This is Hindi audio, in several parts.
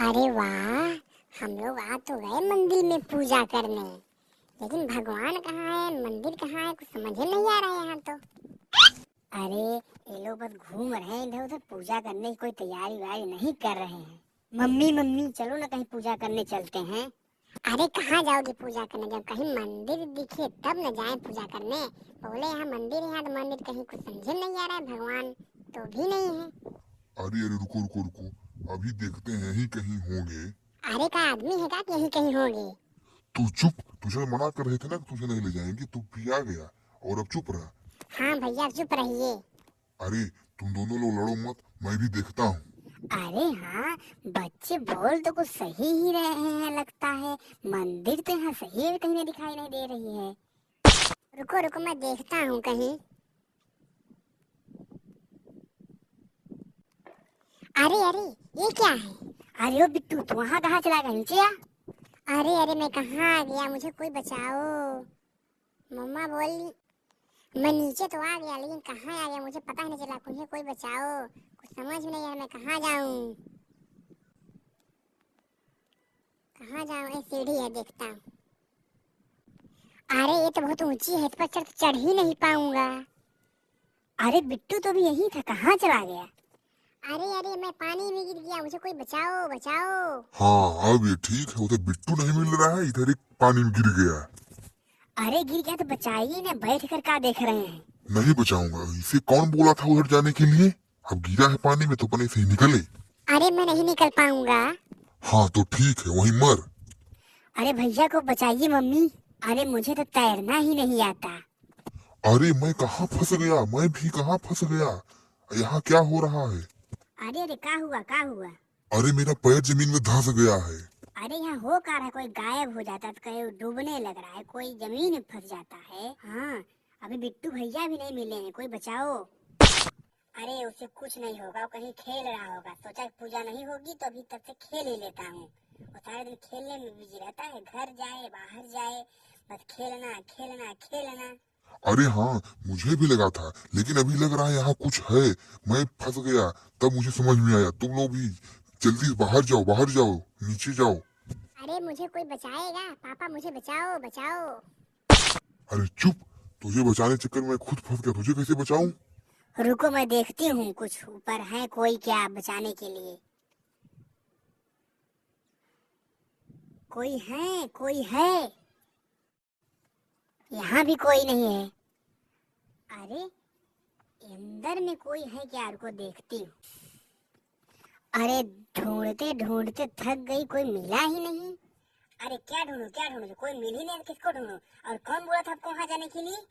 अरे वाह, हम लोग आ तो गए मंदिर में पूजा करने, लेकिन भगवान कहाँ है, मंदिर कहाँ है, कुछ समझ ही नहीं आ रहा है यहाँ तो। अरे ये लोग बस घूम रहे हैं इधर उधर, पूजा करने की कोई तैयारी वारी नहीं कर रहे हैं। मम्मी मम्मी चलो ना कहीं पूजा करने चलते हैं। अरे कहाँ जाओगी पूजा करने, जब कहीं मंदिर दिखे तब न जाए पूजा करने। बोले यहाँ मंदिर है, यहाँ तो मंदिर कहीं कुछ समझ नहीं आ रहा है, भगवान तो भी नहीं है। अरे अरे रुको रुको रुको, अभी देखते हैं यहीं कहीं होंगे। अरे का आदमी है का कि यहीं कहीं होगी। तू चुप, तुझे मना कर रहे थे ना कि तुझे नहीं ले जाएंगे, तू भी आ गया और अब चुप रहा। हाँ भैया चुप रहिए। अरे तुम दोनों लोग लड़ो मत, मैं भी देखता हूँ। अरे हाँ, बच्चे बोल तो कुछ सही ही रहे हैं लगता है। मंदिर तो यहाँ सही है, कहीं नहीं दिखाई नहीं दे रही है। रुको रुको मैं देखता हूँ कहीं। अरे अरे ये क्या है। अरे ओ बिट्टू तू वहाँ कहाँ चला गया, नीचे आ। अरे अरे मैं कहाँ आ गया, मुझे कोई बचाओ। मम्मा बोली मैं नीचे तो आ गया, लेकिन कहाँ आ गया मुझे पता ही नहीं चला, मुझे कोई बचाओ। कुछ समझ में नहीं आ रहा मैं कहाँ जाऊँ। कहाँ जाऊँ, ये सीढ़ी है देखता हूँ। अरे ये तो बहुत ऊंची है, इस पर चढ़ ही नहीं पाऊंगा। अरे बिट्टू तो भी यही था, कहाँ चला गया। अरे अरे मैं पानी में गिर गया, मुझे कोई बचाओ बचाओ। हाँ अब ये ठीक है, उधर बिट्टू नहीं मिल रहा है, इधर एक पानी में गिर गया। अरे गिर गया तो बचाइए ना, बैठ कर क्या देख रहे हैं। नहीं बचाऊंगा, इसे कौन बोला था उधर जाने के लिए। अब गिरा है पानी में तो अपने से ही निकले। अरे मैं नहीं निकल पाऊंगा। हाँ तो ठीक है, वहीं मर। अरे भैया को बचाइए मम्मी। अरे मुझे तो तैरना ही नहीं आता। अरे मैं कहाँ फंस गया, मैं भी कहाँ फंस गया। यहाँ क्या हो रहा है। अरे अरे क्या हुआ क्या हुआ। अरे मेरा पैर जमीन में धंस गया है। अरे यहाँ हो क्या रहा है, कोई गायब हो जाता है तो कहीं डूबने लग रहा है, कोई जमीन में फंस जाता है। हाँ अभी बिट्टू भैया भी नहीं मिले हैं, कोई बचाओ। अरे उसे कुछ नहीं होगा, वो कहीं खेल रहा होगा, सोचा पूजा नहीं होगी तो अभी तब से खेल ही लेता हूँ। वो सारे दिन खेलने में बिजी रहता है, घर जाए बाहर जाए बस खेलना खेलना खेलना। अरे हाँ मुझे भी लगा था, लेकिन अभी लग रहा है यहाँ कुछ है। मैं फंस गया, तब मुझे समझ में आया। तुम लोग भी जल्दी बाहर जाओ, बाहर जाओ, नीचे जाओ। अरे मुझे कोई बचाएगा, पापा मुझे बचाओ बचाओ। अरे चुप, तुझे बचाने चक्कर में मैं खुद फंस गया, तुझे कैसे बचाऊं। रुको मैं देखती हूँ कुछ ऊपर है कोई क्या बचाने के लिए। कोई है कोई है। यहाँ भी कोई नहीं है। अरे अंदर में कोई है क्या, रुको देखती हूँ। अरे ढूंढते ढूंढते थक गई, कोई मिला ही नहीं। अरे क्या ढूंढूं, कोई मिल ही नहीं, किसको ढूंढूं। और कौन बोला था आपको वहाँ जाने के लिए।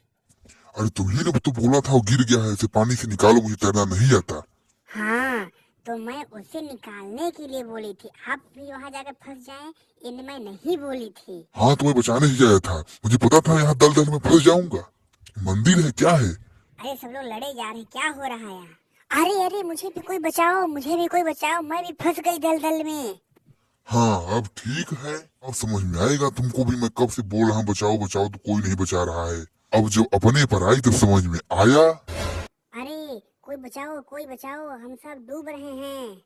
अरे तुम्ही ने तो बोला था वो गिर गया है, इसे पानी से निकालो, मुझे तैरना नहीं आता। हाँ तो मैं उसे निकालने के लिए बोली थी, आप भी वहाँ जाकर फंस जाएं, इन मैं नहीं बोली थी। हाँ तो मैं बचाने ही आया था, मुझे पता था यहाँ दलदल में फंस जाऊंगा। मंदिर है क्या है। अरे सब लोग लड़े जा रहे, क्या हो रहा है यहाँ। अरे अरे मुझे भी कोई बचाओ, मुझे भी कोई बचाओ, मैं भी फंस गई दलदल में। हाँ अब ठीक है, अब समझ में आएगा तुमको भी। मैं कब से बोल रहा हूँ बचाओ बचाओ, तो कोई नहीं बचा रहा है। अब जब अपने पर आई तब समझ में आया। अरे कोई बचाओ, हम सब डूब रहे हैं।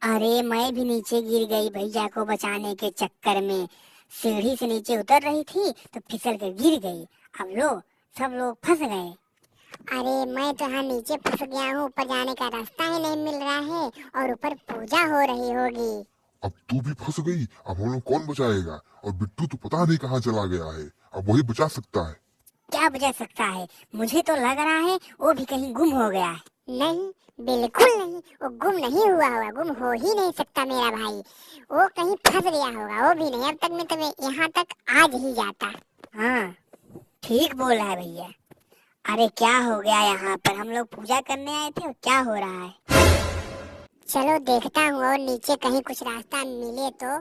अरे मैं भी नीचे गिर गई भैया को बचाने के चक्कर में। सीढ़ी से नीचे उतर रही थी तो फिसल कर गिर गई। अब लो सब लोग फंस गए। अरे मैं तो यहाँ नीचे फंस गया हूँ, ऊपर जाने का रास्ता ही नहीं मिल रहा है, और ऊपर पूजा हो रही होगी। अब तू भी फंस गई, अब हम लोग कौन बचाएगा। और बिट्टू तो पता नहीं कहाँ चला गया है, अब वही बचा सकता है। क्या बचा सकता है, मुझे तो लग रहा है वो भी कहीं गुम हो गया है। नहीं बिल्कुल नहीं, वो गुम नहीं हुआ होगा, गुम हो ही नहीं सकता मेरा भाई। वो कहीं फंस गया होगा, वो भी नहीं, अब तक मैं तो यहाँ तक आज ही जाता। हाँ ठीक बोल रहा है भैया। अरे क्या हो गया यहाँ पर, हम लोग पूजा करने आए थे और क्या हो रहा है। चलो देखता हूँ और नीचे कहीं कुछ रास्ता मिले तो।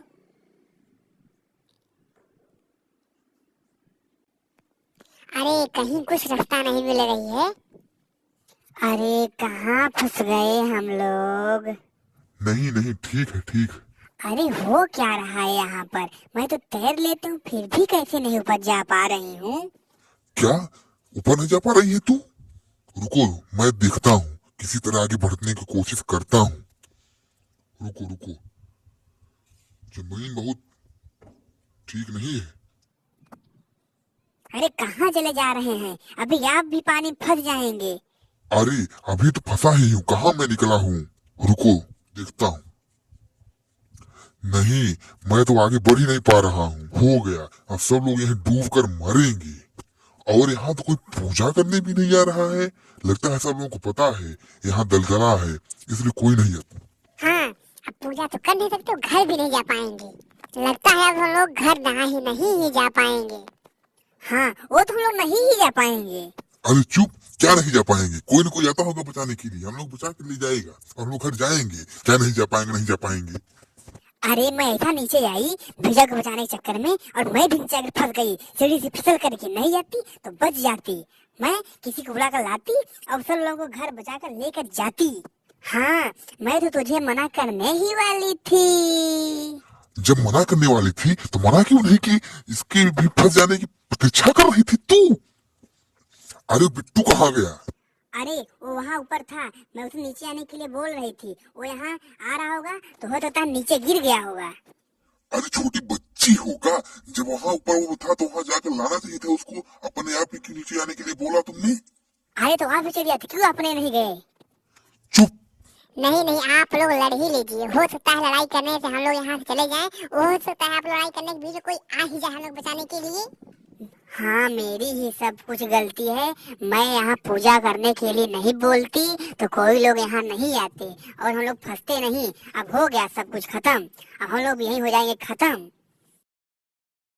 अरे कहीं कुछ रास्ता नहीं मिल रही है। अरे कहाँ फंस गए हम लोग। नहीं नहीं ठीक है ठीक है। अरे हो क्या रहा है यहाँ पर, मैं तो तैर लेता हूँ फिर भी कैसे नहीं ऊपर जा पा रही हूँ। क्या ऊपर नहीं जा पा रही है तू। रुको मैं देखता हूँ, किसी तरह आगे बढ़ने की कोशिश करता हूँ। रुको रुको। जमीन बहुत ठीक नहीं है। अरे कहाँ चले जा रहे हैं? अभी आप भी पानी फंस जाएंगे। अरे अभी तो फंसा ही हूँ, कहाँ मैं निकला हूँ, रुको देखता हूँ। नहीं, मैं तो आगे बढ़ ही नहीं पा रहा हूँ। हो गया, अब सब लोग यहाँ डूब कर मरेंगे। और यहाँ तो कोई पूजा करने भी नहीं आ रहा है। लगता है सब लोगों को पता है यहाँ दलदला है, इसलिए कोई नहीं आता। हाँ, अब पूजा तो कर नहीं सकते, घर भी नहीं जा पाएंगे। लगता है अब हम लोग घर नहीं ही जा पाएंगे। हाँ, वो तो हम लोग नहीं ही जा पाएंगे। अरे चुप, क्या नहीं जा पाएंगे? कोई न कोई आता होगा बचाने के लिए, हम लोग बचा के ले जाएगा और हम लोग घर जाएंगे। क्या नहीं जा पाएंगे? नहीं जा पाएंगे। अरे मैं ऐसा नीचे आई भैया को बचाने के चक्कर में, और मैं भी नीचे फंस गई। सीढ़ी से फिसल करके नहीं जाती तो बच जाती। मैं किसी को बुला कर लाती और सब लोगों को घर बचा कर लेकर जाती। हाँ, मैं तो तुझे मना करने ही वाली थी। जब मना करने वाली थी तो मना क्यों नहीं की? इसके भी फंस जाने की प्रतीक्षा कर रही थी तू। अरे बिट्टू कहाँ गया? अरे वो वहाँ ऊपर था, मैं उसे नीचे आने के लिए बोल रही थी। वो यहाँ आ रहा होगा तो हो सकता है नीचे गिर गया होगा। अरे छोटी बच्ची होगा, जब वहाँ ऊपर वो था तो वहाँ जाकर लाना चाहिए था उसको। अपने आप ही नीचे आने के लिए बोला तुमने। अरे तो आप भी चलिए, क्यों अपने नहीं गए? चुप। नहीं नहीं, आप लोग लड़ ही लीजिए। हो सकता है लड़ाई करने से हम लोग यहाँ से चले जाएं। हो सकता है आप लड़ाई करने के बीच कोई आ ही जाए हम लोग बचाने के लिए। हाँ, मेरी ही सब कुछ गलती है। मैं यहाँ पूजा करने के लिए नहीं बोलती तो कोई लोग यहाँ नहीं आते और हम लोग फंसते नहीं। अब हो गया सब कुछ खत्म, अब हम लोग यहीं हो जाएंगे खत्म।